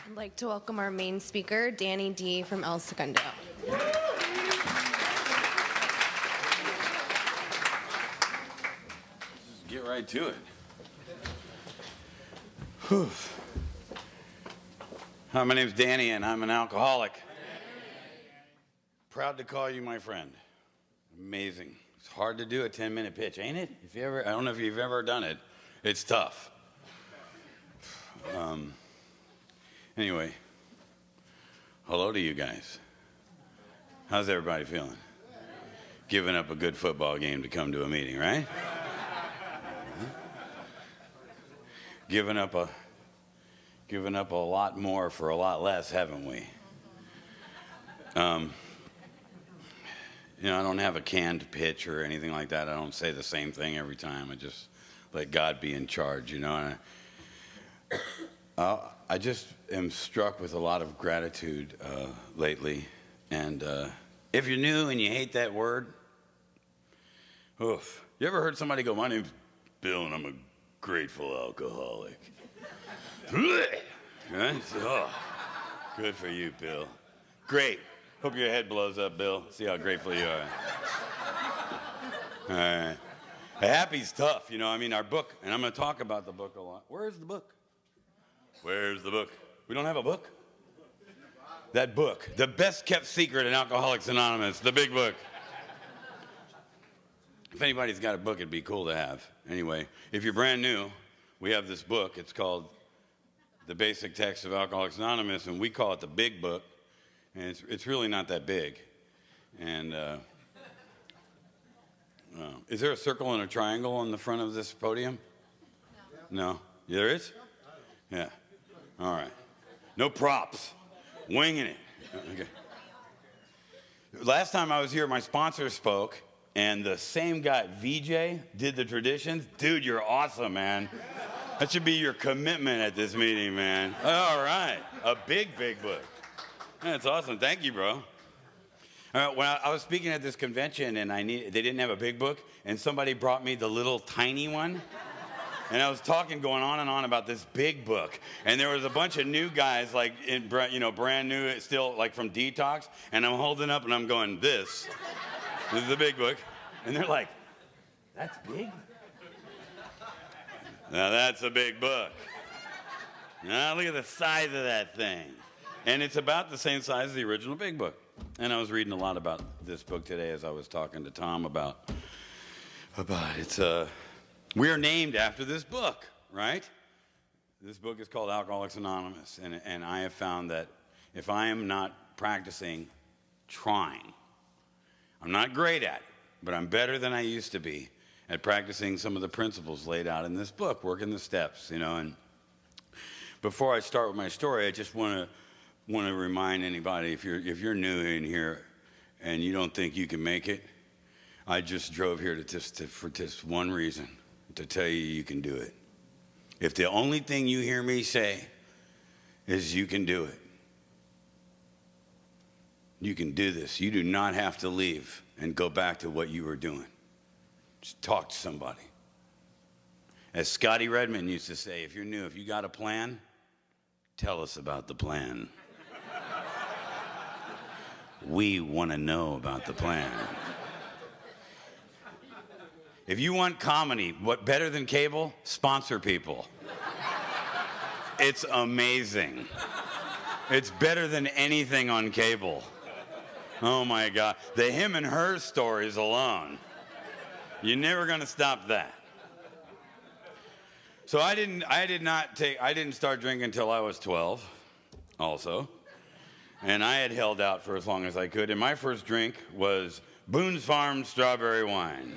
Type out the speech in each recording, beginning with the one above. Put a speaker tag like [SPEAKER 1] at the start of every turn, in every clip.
[SPEAKER 1] I'd like to welcome our main speaker, Danny D. from El Segundo.
[SPEAKER 2] Get right to it. Whew. Hi, my name's Danny, and I'm an alcoholic. Proud to call you my friend. Amazing. It's hard to do a 10-minute pitch, ain't it? I don't know if you've ever done it. It's tough. Anyway, hello to you guys. How's everybody feeling? Giving up a good football game to come to a meeting, right? Giving up a lot more for a lot less, haven't we? I don't have a canned pitch or anything like that. I don't say the same thing every time. I just let God be in charge, And I just am struck with a lot of gratitude lately. And if you're new and you hate that word, oof. You ever heard somebody go, "My name's Bill and I'm a grateful alcoholic"? Right? Oh, good for you, Bill. Great. Hope your head blows up, Bill. See how grateful you are. All right. Happy's tough, our book, and I'm going to talk about the book a lot. Where's the book? Where's the book? We don't have a book? That book, the best kept secret in Alcoholics Anonymous, the big book. If anybody's got a book, it'd be cool to have. Anyway, if you're brand new, we have this book. It's called The Basic Text of Alcoholics Anonymous, and we call it the big book. And it's really not that big. And is there a circle and a triangle on the front of this podium? No? There is? Yeah. All right. No props. Winging it. Okay. Last time I was here, my sponsor spoke, and the same guy, VJ, did the traditions. Dude, you're awesome, man. That should be your commitment at this meeting, man. All right. A big book. That's awesome. Thank you, bro. When I was speaking at this convention, and they didn't have a big book, and somebody brought me the little tiny one. And I was going on and on about this big book. And there was a bunch of new guys, brand new, still like from Detox. And I'm holding up and I'm going, this is the big book. And they're like, "That's big?" Now that's a big book. Now look at the size of that thing. And it's about the same size as the original big book. And I was reading a lot about this book today as I was talking to Tom about it. We are named after this book, right? This book is called Alcoholics Anonymous. And I have found that if I am not practicing, trying, I'm not great at it, but I'm better than I used to be at practicing some of the principles laid out in this book, working the steps, And before I start with my story, I just want to remind anybody, if you're new in here and you don't think you can make it, I just drove here for just one reason, to tell you can do it. If the only thing you hear me say is you can do it, you can do this. You do not have to leave and go back to what you were doing. Just talk to somebody. As Scotty Redmond used to say, if you're new, if you got a plan, tell us about the plan. We want to know about the plan. If you want comedy, what better than cable? Sponsor people. It's amazing. It's better than anything on cable. Oh my God. The him and her stories alone. You're never going to stop that. So I didn't start drinking until I was 12 also. And I had held out for as long as I could. And my first drink was Boone's Farm strawberry wine.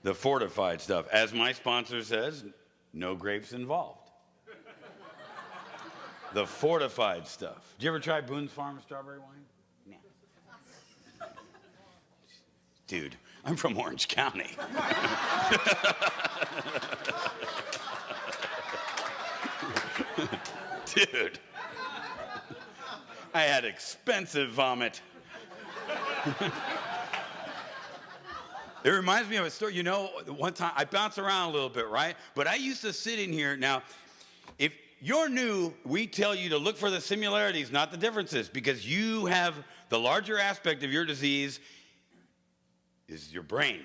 [SPEAKER 2] The fortified stuff. As my sponsor says, no grapes involved. The fortified stuff. Did you ever try Boone's Farm strawberry wine? No. Dude, I'm from Orange County. Dude. I had expensive vomit. It reminds me of a story. One time I bounce around a little bit, right? But I used to sit in here. Now, if you're new, we tell you to look for the similarities, not the differences, because you have the larger aspect of your disease is your brain.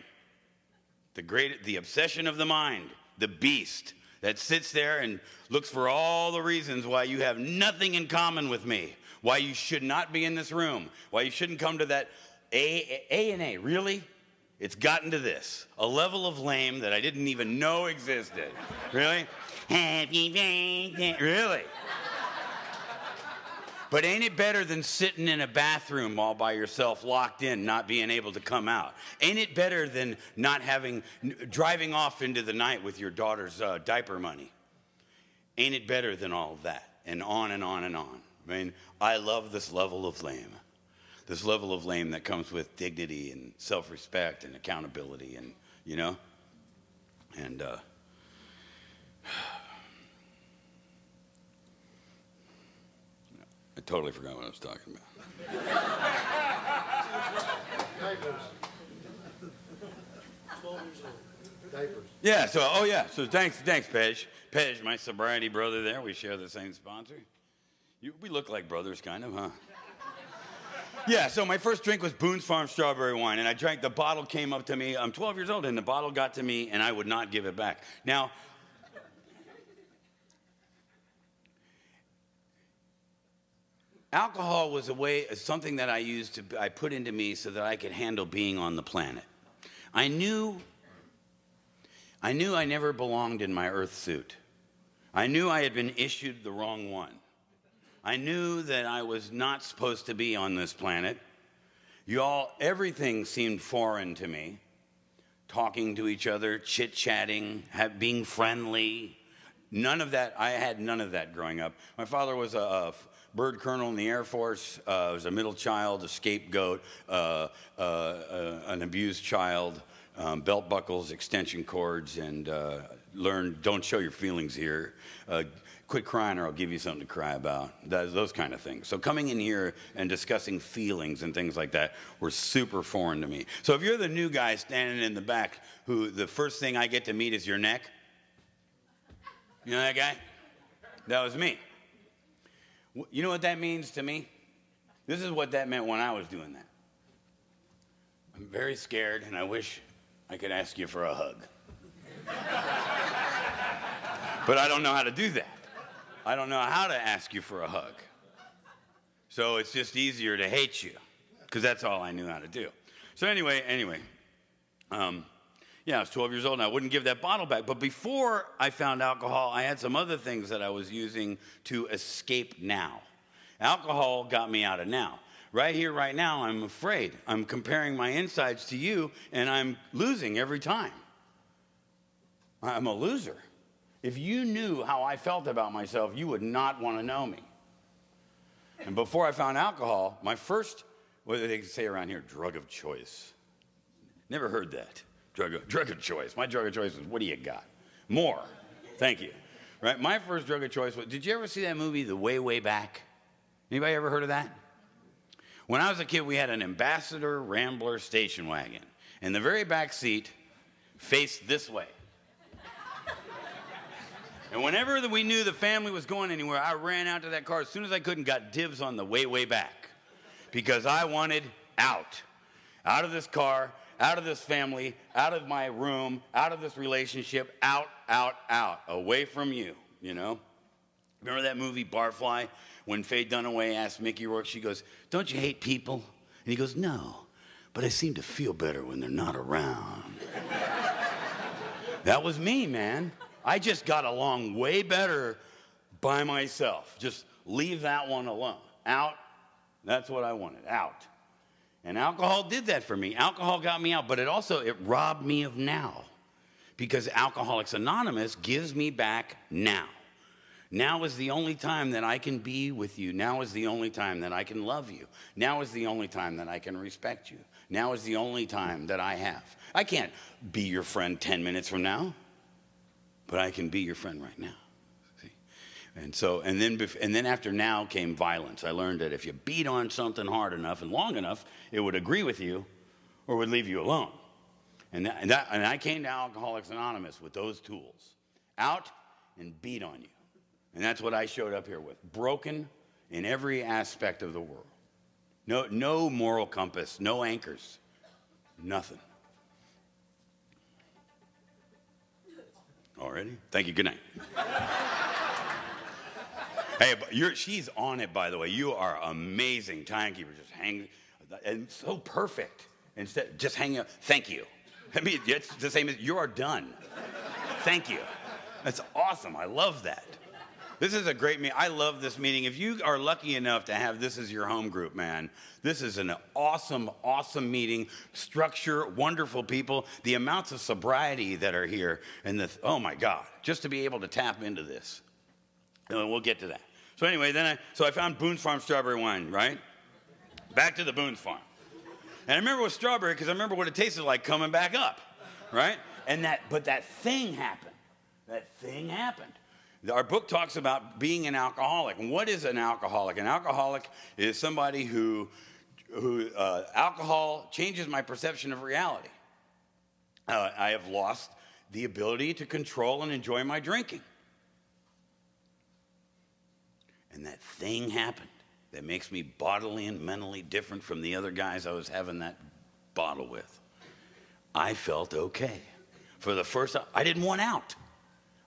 [SPEAKER 2] The obsession of the mind, the beast that sits there and looks for all the reasons why you have nothing in common with me, why you should not be in this room, why you shouldn't come to that A&A. Really? It's gotten to this, a level of lame that I didn't even know existed. Really? Happy birthday. Really? But ain't it better than sitting in a bathroom all by yourself, locked in, not being able to come out? Ain't it better than driving off into the night with your daughter's diaper money? Ain't it better than all of that? And on and on and on. I mean, I love this level of lame. This level of lame that comes with dignity and self-respect and accountability and, you know? And, I totally forgot what I was talking about.
[SPEAKER 3] Diapers. 12 years old. Diapers.
[SPEAKER 2] Yeah, so thanks, Pej. Pej, my sobriety brother there. We share the same sponsor. We look like brothers, kind of, huh? Yeah, so my first drink was Boone's Farm strawberry wine, and I drank, the bottle came up to me. I'm 12 years old, and the bottle got to me, and I would not give it back. Now, alcohol was something that I put into me so that I could handle being on the planet. I knew I never belonged in my earth suit. I knew I had been issued the wrong one. I knew that I was not supposed to be on this planet. Everything seemed foreign to me. Talking to each other, chit-chatting, being friendly. None of that, I had none of that growing up. My father was a bird colonel in the Air Force, was a middle child, a scapegoat, an abused child, belt buckles, extension cords, and learned don't show your feelings here. Quit crying or I'll give you something to cry about. Those kind of things. So coming in here and discussing feelings and things like that were super foreign to me. So if you're the new guy standing in the back who the first thing I get to meet is your neck, you know that guy? That was me. You know what that means to me? This is what that meant when I was doing that. I'm very scared and I wish I could ask you for a hug. But I don't know how to do that. I don't know how to ask you for a hug. So it's just easier to hate you because that's all I knew how to do. So anyway, yeah, I was 12 years old and I wouldn't give that bottle back. But before I found alcohol, I had some other things that I was using to escape now. Alcohol got me out of now. Right here, right now, I'm afraid. I'm comparing my insides to you and I'm losing every time. I'm a loser. If you knew how I felt about myself, you would not want to know me. And before I found alcohol, my first, what do they say around here, drug of choice. Never heard that. Drug of choice. My drug of choice was, what do you got? More. Thank you. Right? My first drug of choice was, did you ever see that movie, The Way, Way Back? Anybody ever heard of that? When I was a kid, we had an Ambassador Rambler station wagon. And the very back seat faced this way. And whenever we knew the family was going anywhere, I ran out to that car as soon as I could and got dibs on the way, way back. Because I wanted out. Out of this car, out of this family, out of my room, out of this relationship, out, away from you, you know? Remember that movie, Barfly? When Faye Dunaway asked Mickey Rourke, she goes, don't you hate people? And he goes, no, but I seem to feel better when they're not around. That was me, man. I just got along way better by myself. Just leave that one alone. Out, that's what I wanted, out. And alcohol did that for me. Alcohol got me out, but it robbed me of now. Because Alcoholics Anonymous gives me back now. Now is the only time that I can be with you. Now is the only time that I can love you. Now is the only time that I can respect you. Now is the only time that I have. I can't be your friend 10 minutes from now. But I can be your friend right now. See? And then after now came violence. I learned that if you beat on something hard enough and long enough, it would agree with you or would leave you alone. And I came to Alcoholics Anonymous with those tools. Out and beat on you. And that's what I showed up here with. Broken in every aspect of the world. No moral compass, no anchors, nothing. Already? Thank you, good night. Hey, she's on it, by the way. You are amazing timekeeper. Just hang, and so perfect. Instead, just hang up. Thank you. I mean, it's the same as you are done. Thank you. That's awesome. I love that. This is a great meeting. I love this meeting. If you are lucky enough to have this as your home group, man, this is an awesome, awesome meeting. Structure, wonderful people. The amounts of sobriety that are here, and oh my God, just to be able to tap into this. And we'll get to that. So anyway, I found Boone's Farm strawberry wine, right? Back to the Boone's Farm. And I remember it was strawberry because I remember what it tasted like coming back up, right? But that thing happened. That thing happened. Our book talks about being an alcoholic. And what is an alcoholic? An alcoholic is somebody who alcohol changes my perception of reality. I have lost the ability to control and enjoy my drinking. And that thing happened that makes me bodily and mentally different from the other guys I was having that bottle with. I felt okay. For the first time, I didn't want out.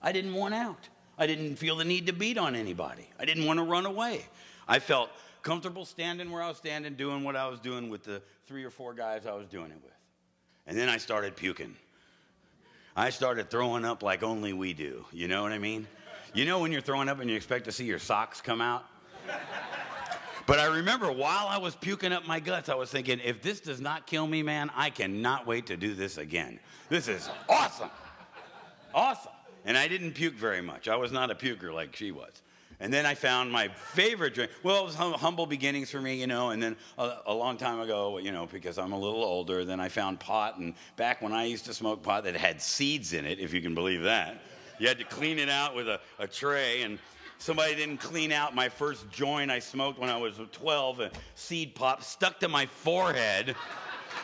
[SPEAKER 2] I didn't want out. I didn't feel the need to beat on anybody. I didn't want to run away. I felt comfortable standing where I was standing, doing what I was doing with the 3 or 4 guys I was doing it with. And then I started puking. I started throwing up like only we do. You know what I mean? You know when you're throwing up and you expect to see your socks come out? But I remember while I was puking up my guts, I was thinking, if this does not kill me, man, I cannot wait to do this again. This is awesome. Awesome. And I didn't puke very much. I was not a puker like she was. And then I found my favorite drink. Well, it was humble beginnings for me, you know, and then a long time ago, you know, because I'm a little older, then I found pot. And back when I used to smoke pot that had seeds in it, if you can believe that, you had to clean it out with a tray. And somebody didn't clean out my first joint I smoked when I was 12. A seed pop stuck to my forehead.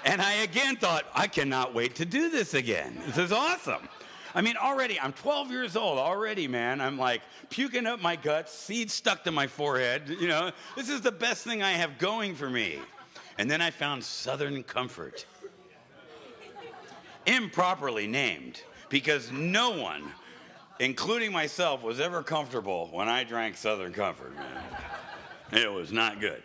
[SPEAKER 2] And I again thought, I cannot wait to do this again. This is awesome. I mean, already, I'm 12 years old already, man. I'm like puking up my guts, seeds stuck to my forehead. You know, this is the best thing I have going for me. And then I found Southern Comfort. Improperly named, because no one, including myself, was ever comfortable when I drank Southern Comfort, man. It was not good.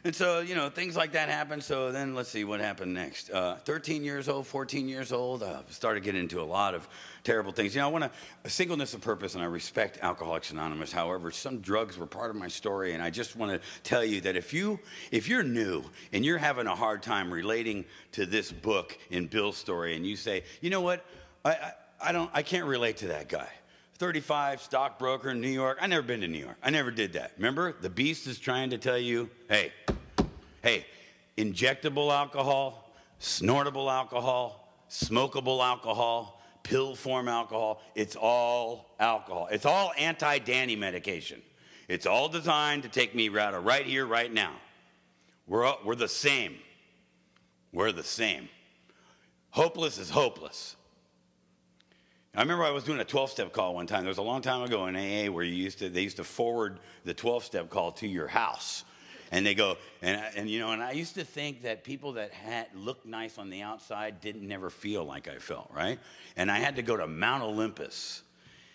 [SPEAKER 2] And so, you know, things like that happen. So then let's see what happened next. 13 years old, 14 years old, started getting into a lot of terrible things. You know, I want a singleness of purpose, and I respect Alcoholics Anonymous. However, some drugs were part of my story, and I just want to tell you that if you're new and you're having a hard time relating to this book in Bill's story, and you say, you know what, I can't relate to that guy. 35, stockbroker in New York. I never been to New York. I never did that. Remember, the beast is trying to tell you, hey, injectable alcohol, snortable alcohol, smokable alcohol, pill form alcohol, it's all alcohol. It's all anti-Danny medication. It's all designed to take me out of right here, right now. We're the same. We're the same. Hopeless is hopeless. I remember I was doing a 12-step call one time. There was a long time ago in AA where they used to forward the 12-step call to your house. And they go, and I used to think that people that looked nice on the outside didn't never feel like I felt, right? And I had to go to Mount Olympus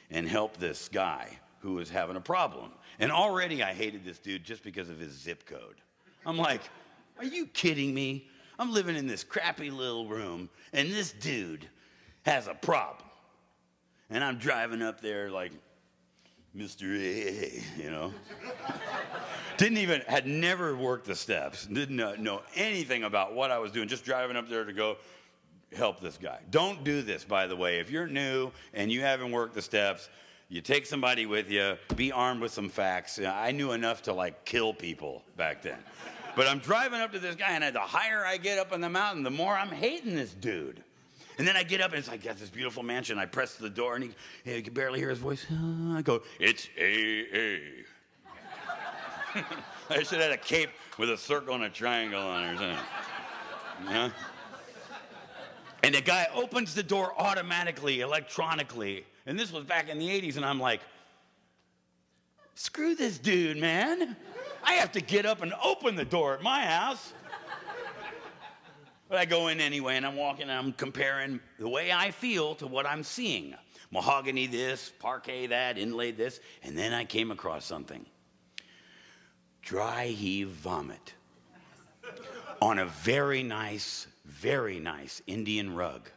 [SPEAKER 2] and help this guy who was having a problem. And already I hated this dude just because of his zip code. I'm like, are you kidding me? I'm living in this crappy little room, and this dude has a problem. And I'm driving up there like, Mr. A, you know. Had never worked the steps, didn't know anything about what I was doing, just driving up there to go help this guy. Don't do this, by the way. If you're new and you haven't worked the steps, you take somebody with you, be armed with some facts. I knew enough to like kill people back then. But I'm driving up to this guy, and the higher I get up on the mountain, the more I'm hating this dude. And then I get up, and it's like, got this beautiful mansion. I press the door, and you can barely hear his voice. I go, it's AA. I should have had a cape with a circle and a triangle on it or something. You know? And the guy opens the door automatically, electronically. And this was back in the 80s, and I'm like, screw this dude, man. I have to get up and open the door at my house. But I go in anyway, and I'm walking, and I'm comparing the way I feel to what I'm seeing. Mahogany this, parquet that, inlaid this. And then I came across something. Dry heave vomit on a very nice Indian rug.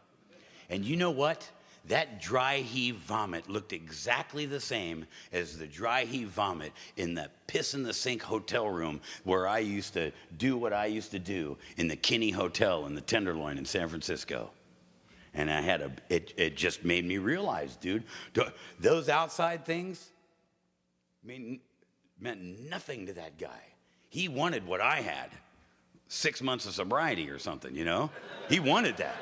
[SPEAKER 2] And you know what? That dry heave vomit looked exactly the same as the dry heave vomit in the piss in the sink hotel room where I used to do what I used to do in the Kinney Hotel in the Tenderloin in San Francisco. And it just made me realize, dude, those outside things meant nothing to that guy. He wanted what I had, 6 months of sobriety or something, you know? He wanted that.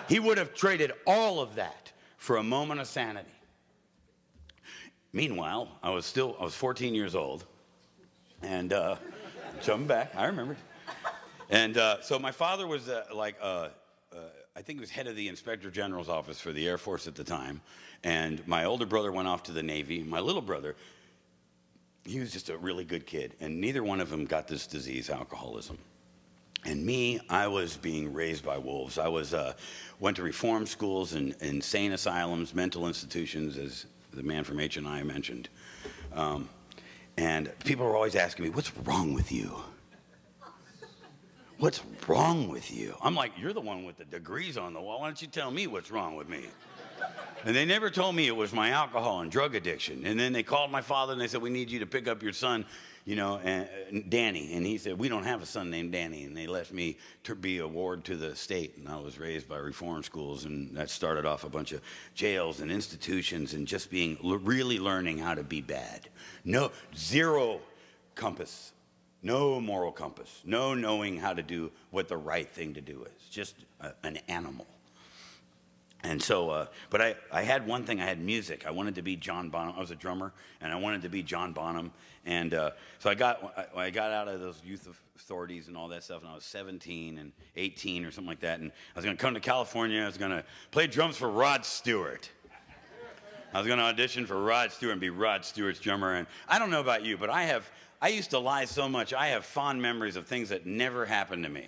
[SPEAKER 2] He would have traded all of that for a moment of sanity. Meanwhile, I was 14 years old, and jumping back, I remember. And so my father was I think he was head of the Inspector General's office for the Air Force at the time, and my older brother went off to the Navy. My little brother, he was just a really good kid, and neither one of them got this disease, alcoholism. And me, I was being raised by wolves. I went to reform schools and insane asylums, mental institutions, as the man from H&I mentioned. And people were always asking me, what's wrong with you? What's wrong with you? I'm like, you're the one with the degrees on the wall. Why don't you tell me what's wrong with me? And they never told me it was my alcohol and drug addiction. And then they called my father and they said, we need you to pick up your son, and Danny. And he said, we don't have a son named Danny. And they left me to be a ward to the state. And I was raised by reform schools, and that started off a bunch of jails and institutions and just really learning how to be bad. No, zero compass. No moral compass, no knowing how to do what the right thing to do is, just an animal. And so, but I had one thing, I had music. I wanted to be John Bonham. I was a drummer, and I wanted to be John Bonham. And so I got out of those youth authorities and all that stuff, and I was 17 and 18 or something like that. And I was going to come to California. I was going to play drums for Rod Stewart. I was going to audition for Rod Stewart and be Rod Stewart's drummer. And I don't know about you, but I used to lie so much, I have fond memories of things that never happened to me.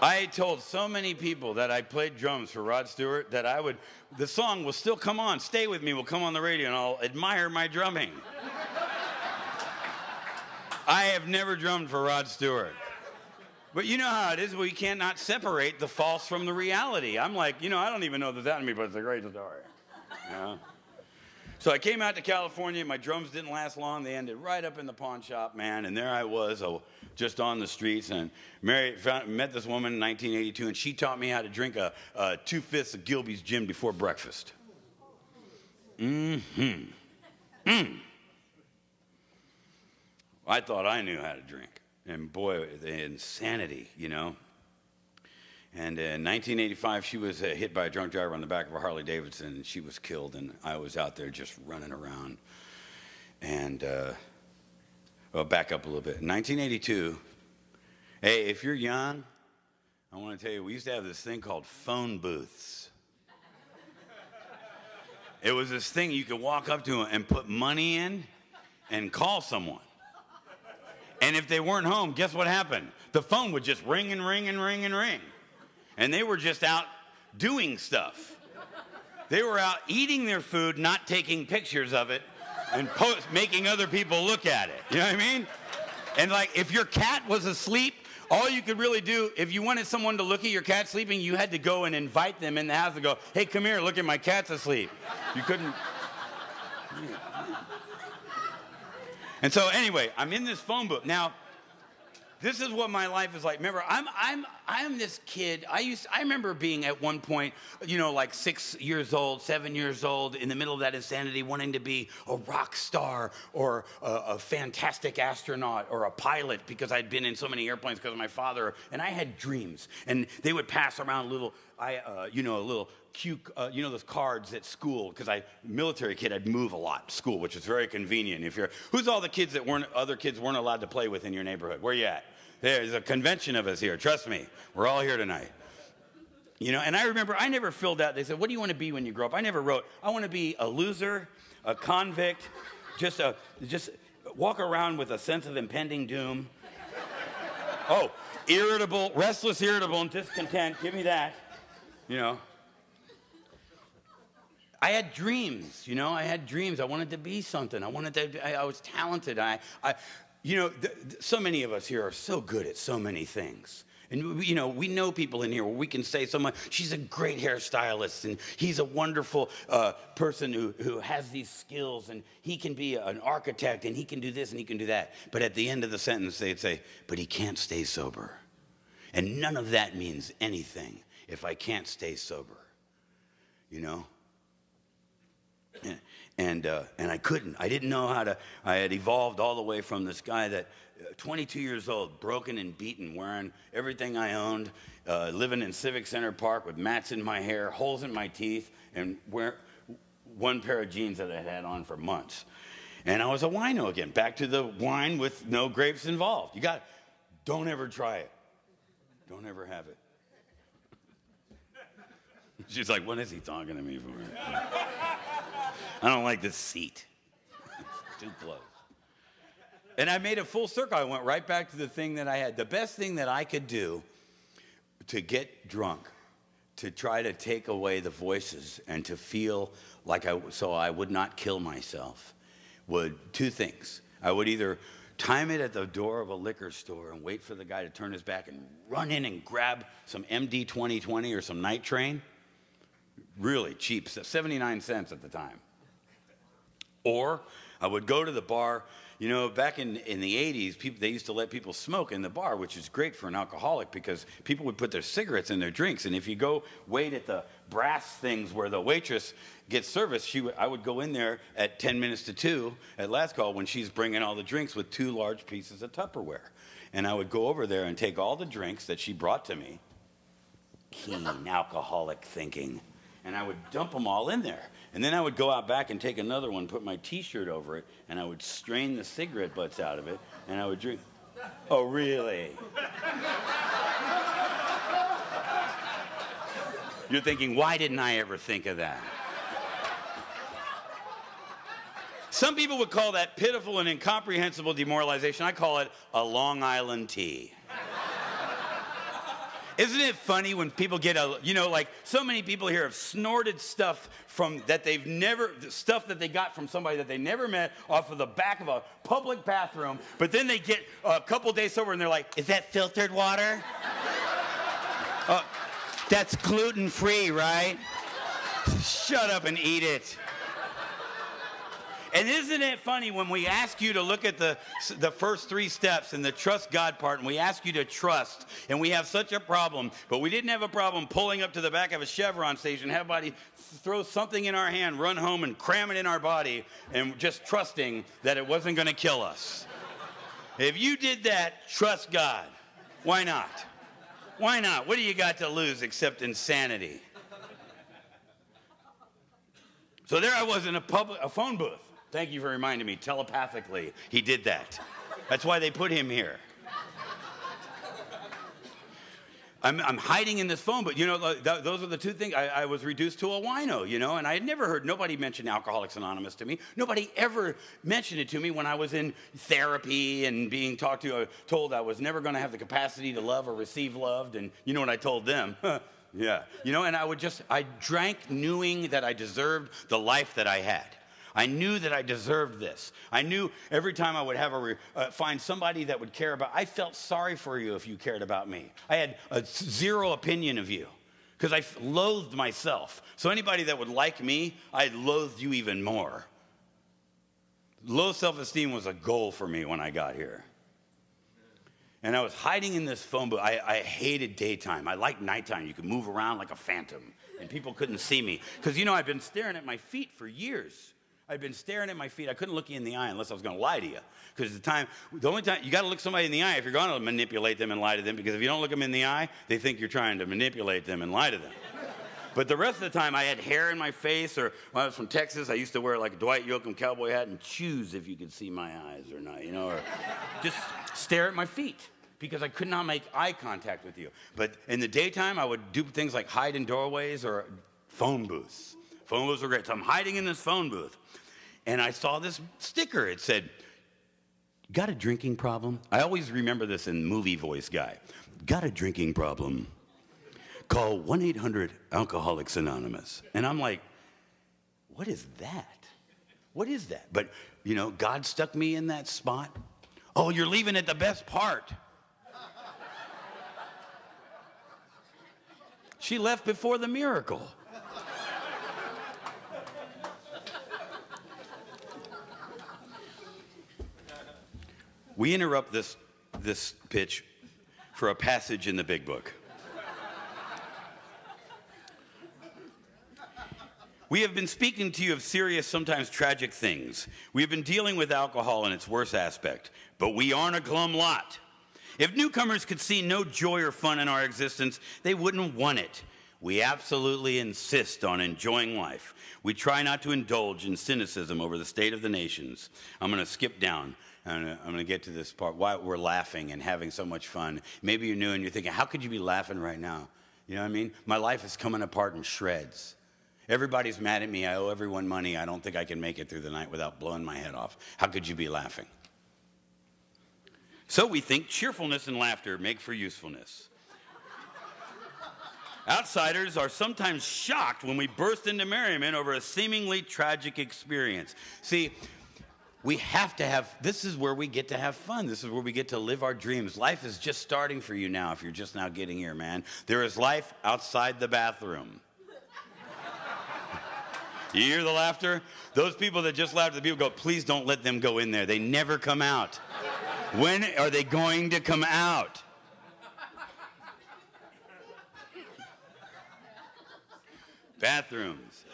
[SPEAKER 2] I told so many people that I played drums for Rod Stewart that the song will still come on, Stay With Me will come on the radio, and I'll admire my drumming. I have never drummed for Rod Stewart. But you know how it is, we cannot separate the false from the reality. I'm like, I don't even know that in me, but it's a great story. So I came out to California. My drums didn't last long. They ended right up in the pawn shop, man. And there I was, just on the streets. And met this woman in 1982, and she taught me how to drink a 2/5 of Gilby's gin before breakfast. I thought I knew how to drink. And boy, the insanity, And in 1985, she was hit by a drunk driver on the back of a Harley Davidson, and she was killed, and I was out there just running around. And, back up a little bit. In 1982, hey, if you're young, I want to tell you, we used to have this thing called phone booths. It was this thing you could walk up to and put money in and call someone. And if they weren't home, guess what happened? The phone would just ring and ring and ring and ring. And they were just out doing stuff. They were out eating their food, not taking pictures of it, and making other people look at it. You know what I mean? And like, if your cat was asleep, all you could really do, if you wanted someone to look at your cat sleeping, you had to go and invite them in the house and go, hey, come here, look at my cat's asleep. You couldn't. And so anyway, I'm in this phone booth. Now, this is what my life is like. Remember, I'm this kid. I remember being at one point, like 6 years old, 7 years old, in the middle of that insanity, wanting to be a rock star or a fantastic astronaut or a pilot because I'd been in so many airplanes because of my father. And I had dreams, and they would pass around little cue, those cards at school, because military kid, I'd move a lot to school, which was very convenient. Who's all the kids that other kids weren't allowed to play with in your neighborhood? Where you at? There's a convention of us here. Trust me, we're all here tonight. And I remember I never filled out, they said, what do you want to be when you grow up? I never wrote, I want to be a loser, a convict, just walk around with a sense of impending doom. Oh, irritable, restless, irritable, and discontent. Give me that. I had dreams. I had dreams. I wanted to be something. I was talented. So many of us here are so good at so many things. And, we know people in here where we can say someone, she's a great hairstylist, and he's a wonderful person who has these skills, and he can be an architect, and he can do this, and he can do that. But at the end of the sentence, they'd say, but he can't stay sober. And none of that means anything if I can't stay sober, And I couldn't. I didn't know how to. I had evolved all the way from this guy that 22 years old, broken and beaten, wearing everything I owned, living in Civic Center Park with mats in my hair, holes in my teeth, and wear one pair of jeans that I had on for months. And I was a wino again, back to the wine with no grapes involved. Don't ever try it. Don't ever have it. She's like, what is he talking to me for? I don't like this seat. It's too close. And I made a full circle. I went right back to the thing that I had. The best thing that I could do to get drunk, to try to take away the voices and to feel like so I would not kill myself, two things. I would either time it at the door of a liquor store and wait for the guy to turn his back and run in and grab some MD 2020 or some Night Train. Really cheap, 79 cents at the time. Or I would go to the bar. Back in the 80s, they used to let people smoke in the bar, which is great for an alcoholic because people would put their cigarettes in their drinks. And if you go wait at the brass things where the waitress gets service, I would go in there at 10 minutes to 2 at last call when she's bringing all the drinks with 2 large pieces of Tupperware. And I would go over there and take all the drinks that she brought to me, keen alcoholic thinking, and I would dump them all in there. And then I would go out back and take another one, put my T-shirt over it, and I would strain the cigarette butts out of it, and I would drink. Oh, really? You're thinking, why didn't I ever think of that? Some people would call that pitiful and incomprehensible demoralization. I call it a Long Island tea. Isn't it funny when people get so many people here have snorted stuff that they got from somebody that they never met off of the back of a public bathroom, but then they get a couple days sober and they're like, is that filtered water? That's gluten-free, right? Shut up and eat it. And isn't it funny when we ask you to look at the first 3 steps in the trust God part, and we ask you to trust, and we have such a problem, but we didn't have a problem pulling up to the back of a Chevron station, have somebody throw something in our hand, run home and cram it in our body, and just trusting that it wasn't going to kill us. If you did that, trust God. Why not? Why not? What do you got to lose except insanity? So there I was in a phone booth. Thank you for reminding me, telepathically, he did that. That's why they put him here. I'm hiding in this phone, but those are the 2 things. I was reduced to a wino, and I had never heard nobody mention Alcoholics Anonymous to me. Nobody ever mentioned it to me when I was in therapy and being told I was never going to have the capacity to love or receive loved, and you know what I told them? Yeah, and I drank knowing that I deserved the life that I had. I knew that I deserved this. I knew every time I would have find somebody that would care about, I felt sorry for you if you cared about me. I had a 0 opinion of you because I loathed myself. So anybody that would like me, I loathed you even more. Low self-esteem was a goal for me when I got here. And I was hiding in this phone booth. I hated daytime. I liked nighttime. You could move around like a phantom, and people couldn't see me. Because, I'd been staring at my feet for years. I'd been staring at my feet. I couldn't look you in the eye unless I was going to lie to you. Because the only time, you got to look somebody in the eye if you're going to manipulate them and lie to them. Because if you don't look them in the eye, they think you're trying to manipulate them and lie to them. But the rest of the time, I had hair in my face, or when I was from Texas, I used to wear like a Dwight Yoakam cowboy hat and choose if you could see my eyes or not, or just stare at my feet. because I could not make eye contact with you. But in the daytime, I would do things like hide in doorways or phone booths. Phone booths were great. So I'm hiding in this phone booth, and I saw this sticker. It said, "Got a drinking problem?" I always remember this in movie voice guy. "Got a drinking problem? Call 1-800-Alcoholics Anonymous." And I'm like, what is that? What is that? But, you know, God stuck me in that spot. Oh, you're leaving at the best part. She left before the miracle. We interrupt this pitch for a passage in the big book. We have been speaking to you of serious, sometimes tragic things. We have been dealing with alcohol in its worst aspect, but we aren't a glum lot. If newcomers could see no joy or fun in our existence, they wouldn't want it. We absolutely insist on enjoying life. We try not to indulge in cynicism over the state of the nations. I'm going to skip down. I'm going to get to this part, why we're laughing and having so much fun. Maybe you're new and you're thinking, how could you be laughing right now? You know what I mean? My life is coming apart in shreds. Everybody's mad at me. I owe everyone money. I don't think I can make it through the night without blowing my head off. How could you be laughing? So we think cheerfulness and laughter make for usefulness. Outsiders are sometimes shocked when we burst into merriment over a seemingly tragic experience. See, we have to have, this is where we get to have fun. This is where we get to live our dreams. Life is just starting for you now if you're just now getting here, man. There is life outside the bathroom. You hear the laughter? Those people that just laughed, the people go, please don't let them go in there. They never come out. When are they going to come out? Bathrooms.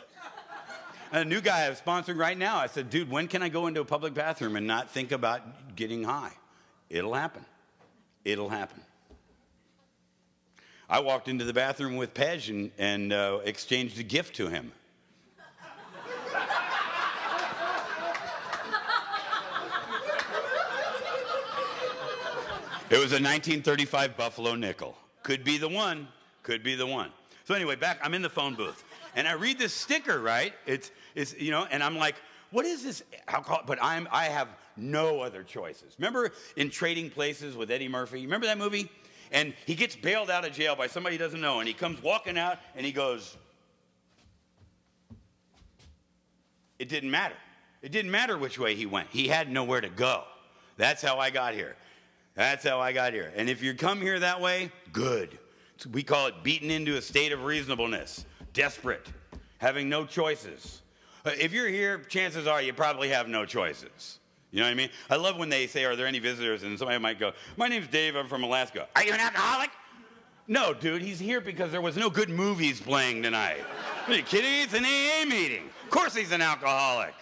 [SPEAKER 2] A new guy I'm sponsoring right now, I said, dude, when can I go into a public bathroom and not think about getting high? It'll happen. It'll happen. I walked into the bathroom with Pej and exchanged a gift to him. It was a 1935 Buffalo nickel. Could be the one. Could be the one. So anyway, I'm in the phone booth, and I read this sticker, right? It's you know, and I'm like, what is this alcohol? But I have no other choices. Remember in Trading Places with Eddie Murphy? Remember that movie? And he gets bailed out of jail by somebody he doesn't know, and he comes walking out, and he goes, it didn't matter. It didn't matter which way he went. He had nowhere to go. That's how I got here. That's how I got here. And if you come here that way, good. We call it beaten into a state of reasonableness, desperate, having no choices. If you're here, chances are you probably have no choices. You know what I mean? I love when they say, are there any visitors? And somebody might go, my name's Dave, I'm from Alaska. Are you an alcoholic? No, dude, he's here because there was no good movies playing tonight. Are you kidding? It's an AA meeting. Of course he's an alcoholic.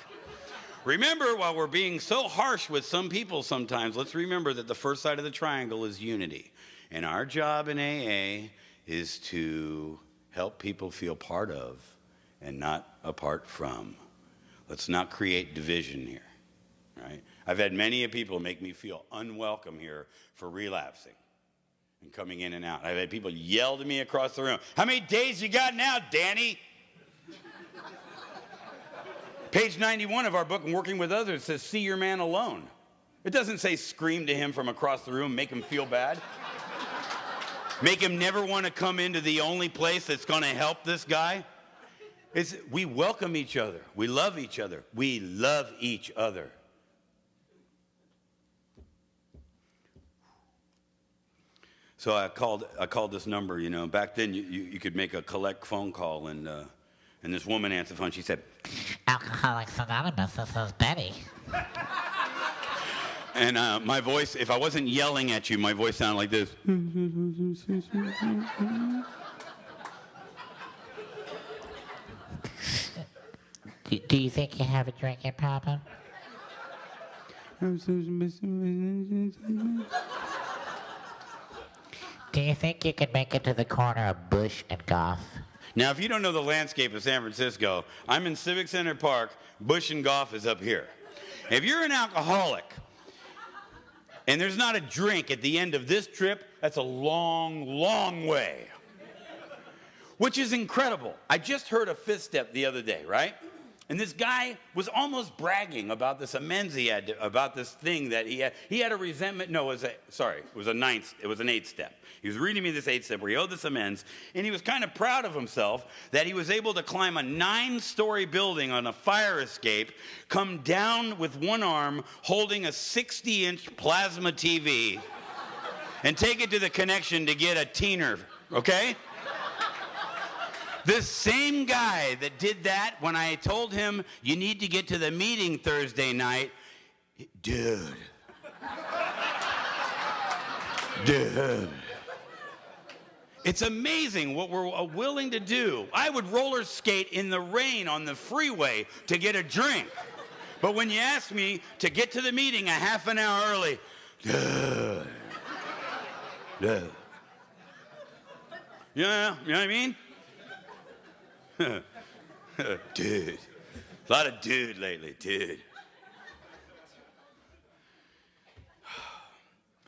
[SPEAKER 2] Remember, while we're being so harsh with some people sometimes, let's remember that the first side of the triangle is unity. And our job in AA is to help people feel part of and not apart from. Let's not create division here, right? I've had many people make me feel unwelcome here for relapsing and coming in and out. I've had people yell to me across the room, how many days you got now, Danny? Page 91 of our book, Working with Others, says, see your man alone. It doesn't say scream to him from across the room, make him feel bad. Make him never want to come into the only place that's going to help this guy. We welcome each other. We love each other. We love each other. So I called this number, you know. Back then, you could make a collect phone call, and this woman answered the phone. She said,
[SPEAKER 4] Alcoholics Anonymous, this is Betty.
[SPEAKER 2] And my voice, if I wasn't yelling at you, my voice sounded like this.
[SPEAKER 4] Do you think you have a drinking problem? Do you think you could make it to the corner of Bush and Goff?
[SPEAKER 2] Now, if you don't know the landscape of San Francisco, I'm in Civic Center Park. Bush and Goff is up here. If you're an alcoholic, And there's not a drink at the end of this trip. That's a long, long way. Which is incredible. I just heard a fifth step the other day, right? And this guy was almost bragging about this amends he had, about this thing that he had. He had a resentment. No, it was an eighth step. He was reading me this eighth step where he owed this amends, and he was kind of proud of himself that he was able to climb a 9-story building on a fire escape, come down with one arm holding a 60-inch plasma TV, and take it to the connection to get a teener, okay? This same guy that did that, when I told him, you need to get to the meeting Thursday night, dude. It's amazing what we're willing to do. I would roller skate in the rain on the freeway to get a drink. But when you ask me to get to the meeting a half an hour early, dude. Yeah, you know what I mean? Dude. A lot of dude lately, dude.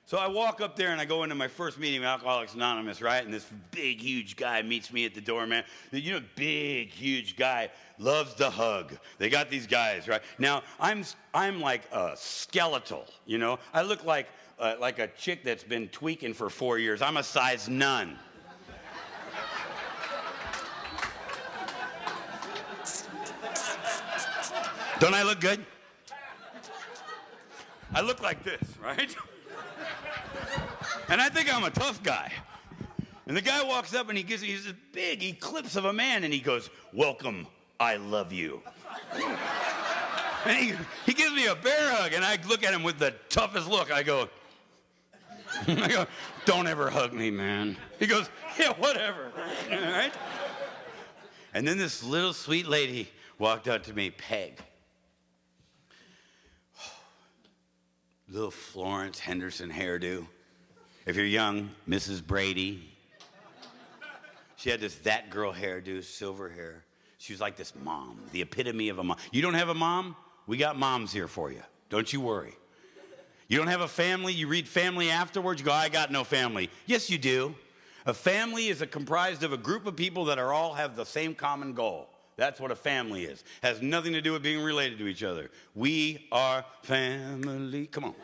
[SPEAKER 2] So I walk up there and I go into my first meeting with Alcoholics Anonymous, right? And this big, huge guy meets me at the door, man. You know, big, huge guy loves to hug. They got these guys, right? Now, I'm like skeletal, you know? I look like a chick that's been tweaking for 4 years. I'm a size none. Don't I look good? I look like this, right? And I think I'm a tough guy. And the guy walks up and he's this big eclipse of a man, and he goes, welcome, I love you. And he gives me a bear hug, and I look at him with the toughest look. I go, don't ever hug me, man. He goes, yeah, whatever. All right? And then this little sweet lady walked up to me, Peg. Little Florence Henderson hairdo. If you're young, Mrs. Brady. She had this that girl hairdo, silver hair. She was like this mom, the epitome of a mom. You don't have a mom? We got moms here for you. Don't you worry. You don't have a family? You read family afterwards? You go, I got no family. Yes, you do. A family is comprised of a group of people that all have the same common goal. That's what a family is. Has nothing to do with being related to each other. We are family. Come on.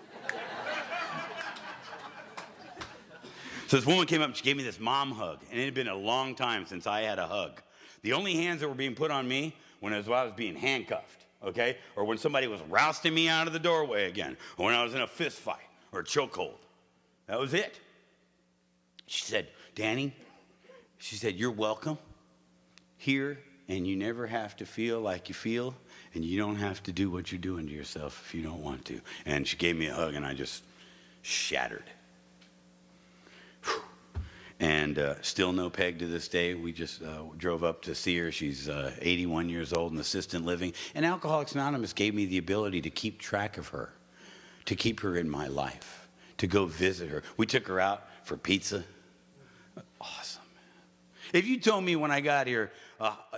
[SPEAKER 2] So this woman came up and she gave me this mom hug. And it had been a long time since I had a hug. The only hands that were being put on me when I was being handcuffed, okay? Or when somebody was rousting me out of the doorway again. Or when I was in a fist fight or a chokehold. That was it. She said, Danny, she said, you're welcome here. And you never have to feel like you feel, and you don't have to do what you're doing to yourself if you don't want to. And she gave me a hug, and I just shattered. Whew. And still no Peg to this day. We just drove up to see her. She's 81 years old and assisted living. And Alcoholics Anonymous gave me the ability to keep track of her, to keep her in my life, to go visit her. We took her out for pizza. Awesome. If you told me when I got here,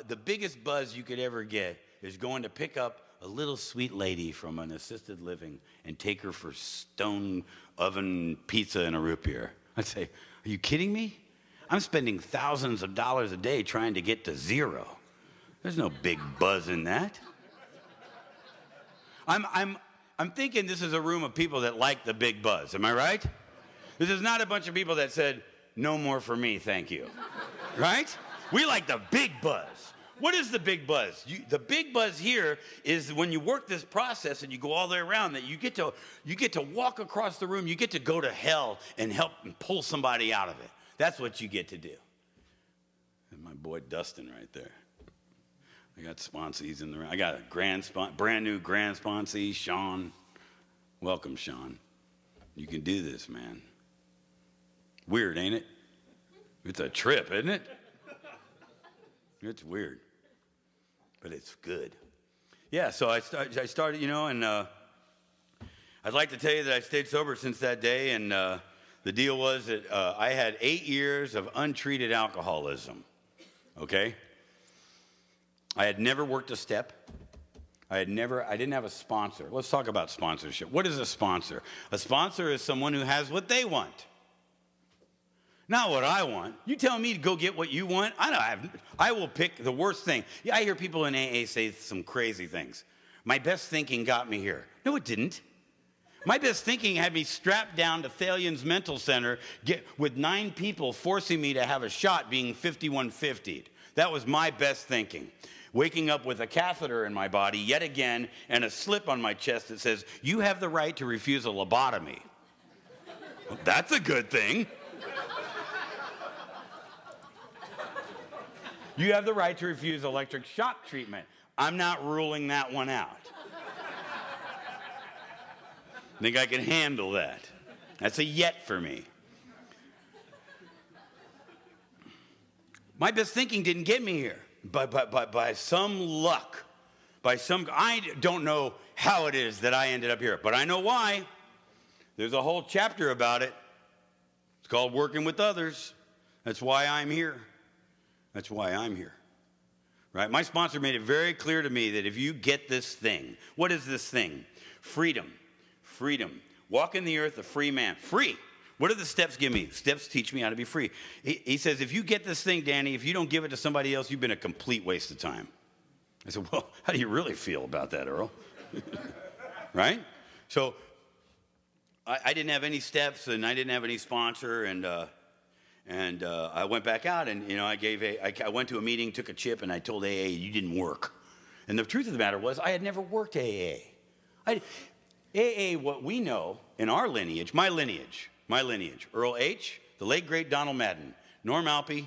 [SPEAKER 2] the biggest buzz you could ever get is going to pick up a little sweet lady from an assisted living and take her for stone oven pizza and a root beer, I'd say, are you kidding me? I'm spending thousands of dollars a day trying to get to zero. There's no big buzz in that. I'm thinking this is a room of people that like the big buzz. Am I right? This is not a bunch of people that said, no more for me, thank you. Right? We like the big buzz. What is the big buzz? The big buzz here is when you work this process and you go all the way around, that you get to walk across the room. You get to go to hell and help and pull somebody out of it. That's what you get to do. And my boy Dustin right there. I got sponsees in the room. I got a brand new grand sponsee, Sean. Welcome, Sean. You can do this, man. Weird, ain't it? It's a trip, isn't it? It's weird, but it's good. Yeah, so I started, you know, and I'd like to tell you that I stayed sober since that day, and the deal was that I had 8 years of untreated alcoholism, okay? I had never worked a step. I didn't have a sponsor. Let's talk about sponsorship. What is a sponsor? A sponsor is someone who has what they want. Not what I want. You tell me to go get what you want, I will pick the worst thing. Yeah, I hear people in AA say some crazy things. My best thinking got me here. No, it didn't. My best thinking had me strapped down to Thalion's Mental Center with 9 people forcing me to have a shot being 5150'd. That was my best thinking. Waking up with a catheter in my body yet again and a slip on my chest that says, you have the right to refuse a lobotomy. Well, that's a good thing. You have the right to refuse electric shock treatment. I'm not ruling that one out. I think I can handle that. That's a yet for me. My best thinking didn't get me here, but by some luck, I don't know how it is that I ended up here, but I know why. There's a whole chapter about it. It's called Working with Others. That's why I'm here. That's why I'm here. Right? My sponsor made it very clear to me that if you get this thing, what is this thing? Freedom. Freedom. Walk in the earth a free man. Free. What do the steps give me? Steps teach me how to be free. He says, if you get this thing, Danny, if you don't give it to somebody else, you've been a complete waste of time. I said, well, how do you really feel about that, Earl? Right? So I didn't have any steps, and I didn't have any sponsor, and I went back out, and I went to a meeting, took a chip, and I told AA, you didn't work. And the truth of the matter was, I had never worked AA. AA, what we know in our lineage, my lineage, Earl H., the late great Donald Madden, Norm Alpe,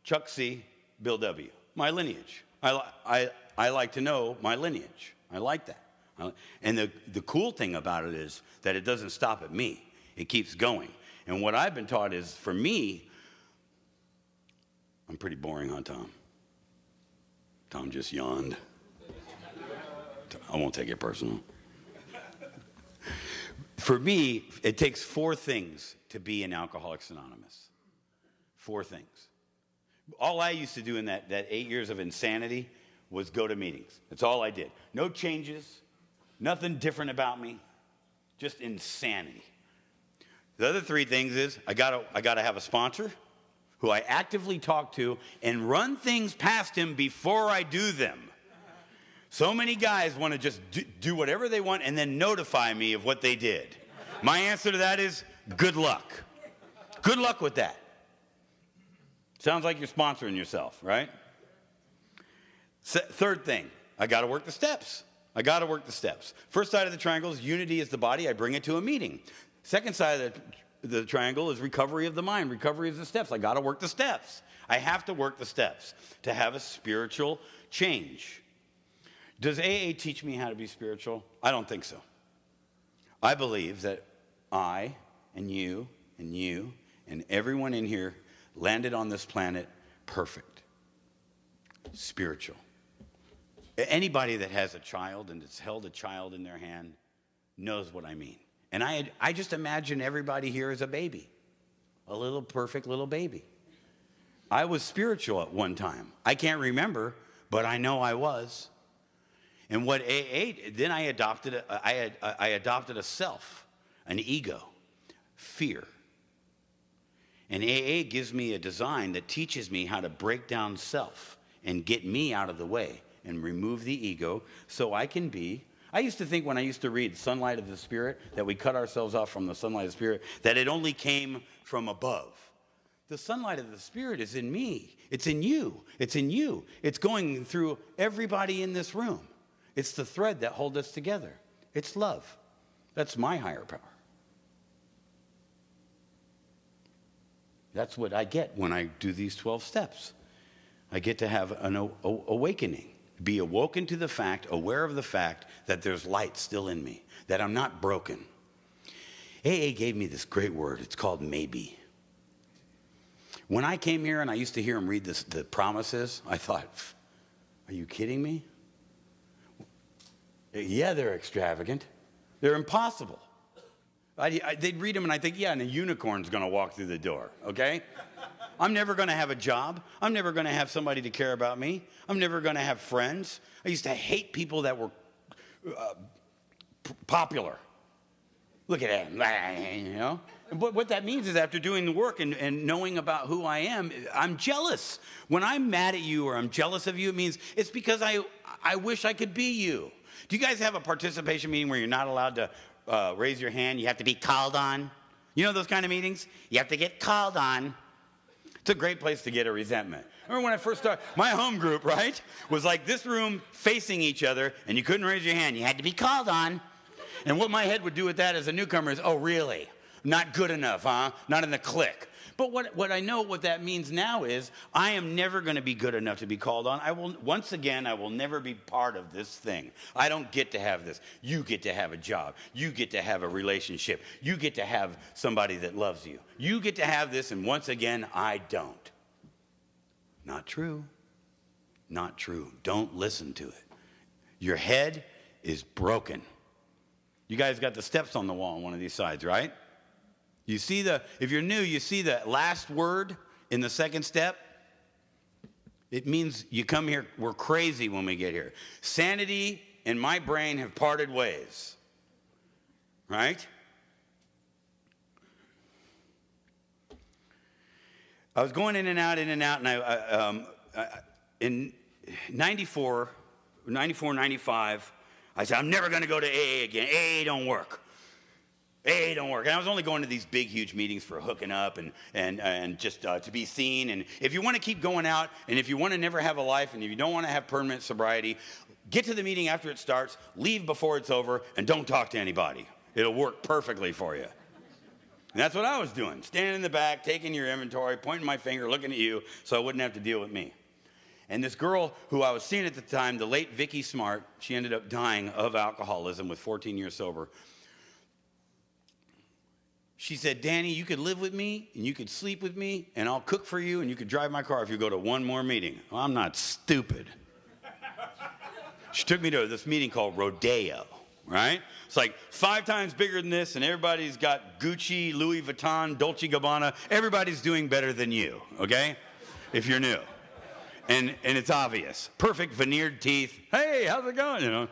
[SPEAKER 2] Chuck C., Bill W. My lineage. I like to know my lineage. I like that. And the cool thing about it is that it doesn't stop at me. It keeps going. And what I've been taught is, for me, I'm pretty boring, huh, Tom? Tom just yawned. I won't take it personal. For me, it takes 4 things to be in Alcoholics Anonymous. 4 things. All I used to do in that 8 years of insanity was go to meetings. That's all I did. No changes, nothing different about me, just insanity. The other 3 things is I gotta have a sponsor who I actively talk to and run things past him before I do them. So many guys want to just do whatever they want and then notify me of what they did. My answer to that is good luck. Good luck with that. Sounds like you're sponsoring yourself, right? Third thing, I got to work the steps. First side of the triangle is unity is the body. I bring it to a meeting. Second side of the triangle is recovery of the mind. Recovery is the steps. I got to work the steps. I have to work the steps to have a spiritual change. Does AA teach me how to be spiritual? I don't think so. I believe that I and you and everyone in here landed on this planet perfect. Spiritual. Anybody that has a child and has held a child in their hand knows what I mean. And I just imagine everybody here as a baby, a little perfect little baby. I was spiritual at one time. I can't remember, but I know I was. And what AA, then I adopted a self, an ego, fear. And AA gives me a design that teaches me how to break down self and get me out of the way and remove the ego so I can be. I used to think when I used to read Sunlight of the Spirit, that we cut ourselves off from the sunlight of the Spirit, that it only came from above. The sunlight of the Spirit is in me. It's in you. It's in you. It's going through everybody in this room. It's the thread that holds us together. It's love. That's my higher power. That's what I get when I do these 12 steps. I get to have an awakening. Be awoken to the fact, aware of the fact that there's light still in me, that I'm not broken. AA gave me this great word. It's called maybe. When I came here and I used to hear him read the promises, I thought, are you kidding me? Yeah, they're extravagant. They're impossible. They'd read them and I think, yeah, and a unicorn's going to walk through the door, okay? I'm never going to have a job. I'm never going to have somebody to care about me. I'm never going to have friends. I used to hate people that were popular. Look at him, you know? But what that means is after doing the work and knowing about who I am, I'm jealous. When I'm mad at you or I'm jealous of you, it means it's because I wish I could be you. Do you guys have a participation meeting where you're not allowed to raise your hand? You have to be called on? You know those kind of meetings? You have to get called on. It's a great place to get a resentment. Remember when I first started, my home group, right, was like this room facing each other, and you couldn't raise your hand. You had to be called on. And what my head would do with that as a newcomer is, oh, really? Not good enough, huh? Not in the clique. But what I know what that means now is I am never going to be good enough to be called on. I will never be part of this thing. I don't get to have this. You get to have a job. You get to have a relationship. You get to have somebody that loves you. You get to have this, and once again, I don't. Not true. Not true. Don't listen to it. Your head is broken. You guys got the steps on the wall on one of these sides, right? You see if you're new, you see the last word in the second step? It means you come here, we're crazy when we get here. Sanity and my brain have parted ways, right? I was going in and out, and in 94, 95, I said, I'm never going to go to AA again. AA don't work. AA don't work. And I was only going to these big, huge meetings for hooking up and just to be seen. And if you want to keep going out, and if you want to never have a life, and if you don't want to have permanent sobriety, get to the meeting after it starts, leave before it's over, and don't talk to anybody. It'll work perfectly for you. And that's what I was doing, standing in the back, taking your inventory, pointing my finger, looking at you, so I wouldn't have to deal with me. And this girl who I was seeing at the time, the late Vicky Smart, she ended up dying of alcoholism with 14 years sober. She said, Danny, you could live with me, and you could sleep with me, and I'll cook for you, and you could drive my car if you go to one more meeting. Well, I'm not stupid. She took me to this meeting called Rodeo, right? It's like 5 times bigger than this, and everybody's got Gucci, Louis Vuitton, Dolce & Gabbana. Everybody's doing better than you, okay? If you're new. And it's obvious. Perfect veneered teeth. Hey, how's it going? You know.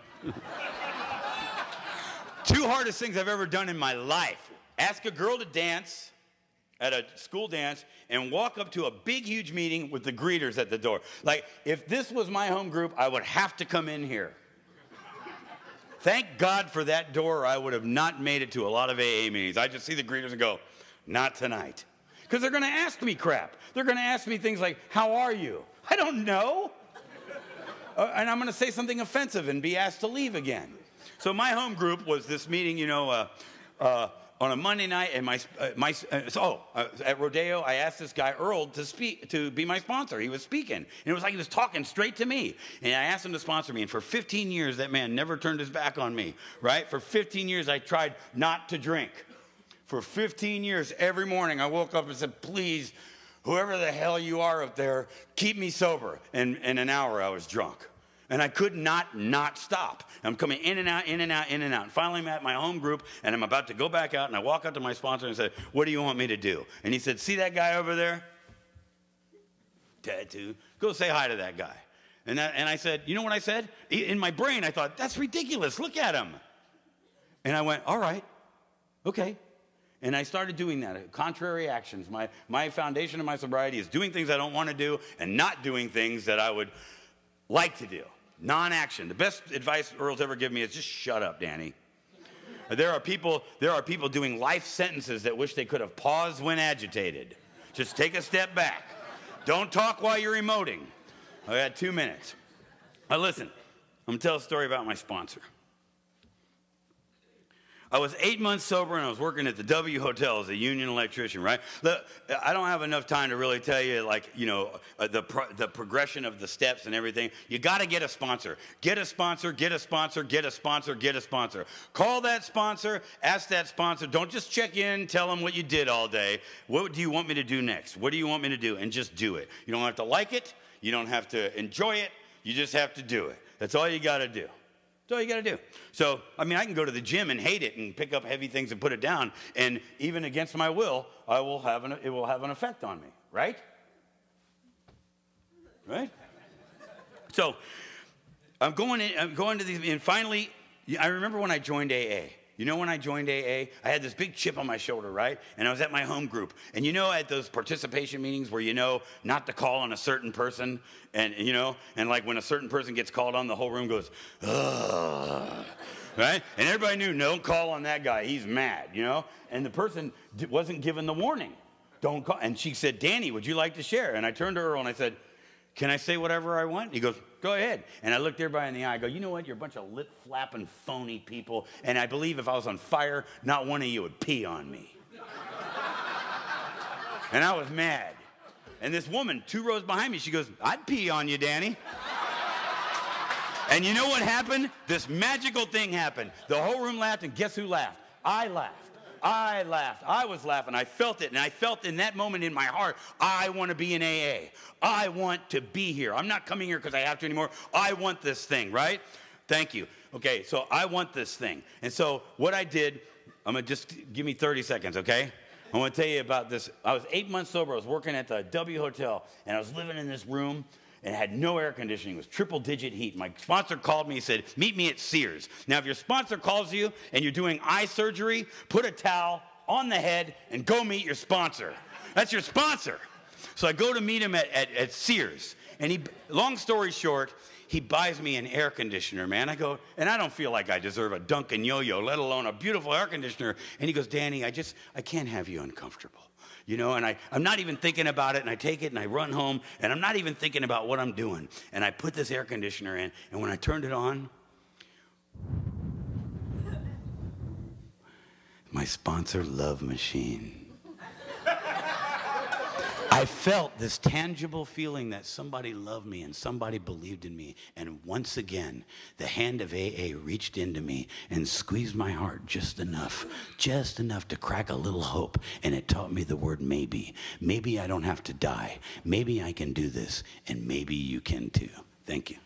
[SPEAKER 2] 2 hardest things I've ever done in my life. Ask a girl to dance at a school dance and walk up to a big, huge meeting with the greeters at the door. Like, if this was my home group, I would have to come in here. Thank God for that door, or I would have not made it to a lot of AA meetings. I just see the greeters and go, not tonight. Because they're going to ask me crap. They're going to ask me things like, how are you? I don't know. And I'm going to say something offensive and be asked to leave again. So my home group was this meeting, on a Monday night, and at Rodeo, I asked this guy, Earl, to be my sponsor. He was speaking, and it was like he was talking straight to me. And I asked him to sponsor me, and for 15 years, that man never turned his back on me, right? For 15 years, I tried not to drink. For 15 years, every morning, I woke up and said, please, whoever the hell you are up there, keep me sober. And in an hour, I was drunk. And I could not stop. I'm coming in and out, in and out, in and out. And finally, I'm at my home group, and I'm about to go back out, and I walk up to my sponsor and say, what do you want me to do? And he said, see that guy over there? Tattoo. Go say hi to that guy. And I said, you know what I said? In my brain, I thought, that's ridiculous. Look at him. And I went, all right, okay. And I started doing that, contrary actions. My foundation of my sobriety is doing things I don't want to do and not doing things that I would like to do. Non-action. The best advice Earl's ever given me is just shut up, Danny. There are people doing life sentences that wish they could have paused when agitated. Just take a step back. Don't talk while you're emoting. I got 2 minutes. Now listen, I'm going to tell a story about my sponsor. I was 8 months sober, and I was working at the W Hotel as a union electrician, right? Look, I don't have enough time to really tell you, the progression of the steps and everything. You got to get a sponsor. Get a sponsor, get a sponsor, get a sponsor, get a sponsor. Call that sponsor, ask that sponsor. Don't just check in, tell them what you did all day. What do you want me to do next? What do you want me to do? And just do it. You don't have to like it. You don't have to enjoy it. You just have to do it. That's all you got to do. That's all you got to do. So, I can go to the gym and hate it and pick up heavy things and put it down, and even against my will, it will have an effect on me, right? Right? So, I'm going to these, and finally, I remember when I joined AA. You know when I joined AA, I had this big chip on my shoulder, right? And I was at my home group. And you know at those participation meetings where you know not to call on a certain person, and you know, and like when a certain person gets called on, the whole room goes, ugh, right? And everybody knew, don't call on that guy, he's mad, you know? And the person wasn't given the warning, don't call. And she said, Danny, would you like to share? And I turned to Earl and I said, can I say whatever I want? He goes, go ahead. And I looked everybody in the eye. I go, you know what? You're a bunch of lip-flapping, phony people. And I believe if I was on fire, not one of you would pee on me. And I was mad. And this woman, 2 rows behind me, she goes, I'd pee on you, Danny. And you know what happened? This magical thing happened. The whole room laughed, and guess who laughed? I laughed. I laughed. I was laughing. I felt it. And I felt in that moment in my heart, I want to be in AA. I want to be here. I'm not coming here because I have to anymore. I want this thing, right? Thank you. Okay, so I want this thing. And so what I did, I'm going to just give me 30 seconds, okay? I want to tell you about this. I was 8 months sober. I was working at the W Hotel, and I was living in this room. And it had no air conditioning. It was triple-digit heat. My sponsor called me and said, meet me at Sears. Now, if your sponsor calls you and you're doing eye surgery, put a towel on the head and go meet your sponsor. That's your sponsor. So I go to meet him at Sears. And long story short, he buys me an air conditioner, man. I go, and I don't feel like I deserve a Dunkin' Yo-Yo, let alone a beautiful air conditioner. And he goes, Danny, I can't have you uncomfortable. You know, and I'm not even thinking about it, and I take it, and I run home, and I'm not even thinking about what I'm doing. And I put this air conditioner in, and when I turned it on, my sponsor love machine. I felt this tangible feeling that somebody loved me and somebody believed in me. And once again, the hand of AA reached into me and squeezed my heart just enough to crack a little hope. And it taught me the word maybe. Maybe I don't have to die. Maybe I can do this, and maybe you can too. Thank you.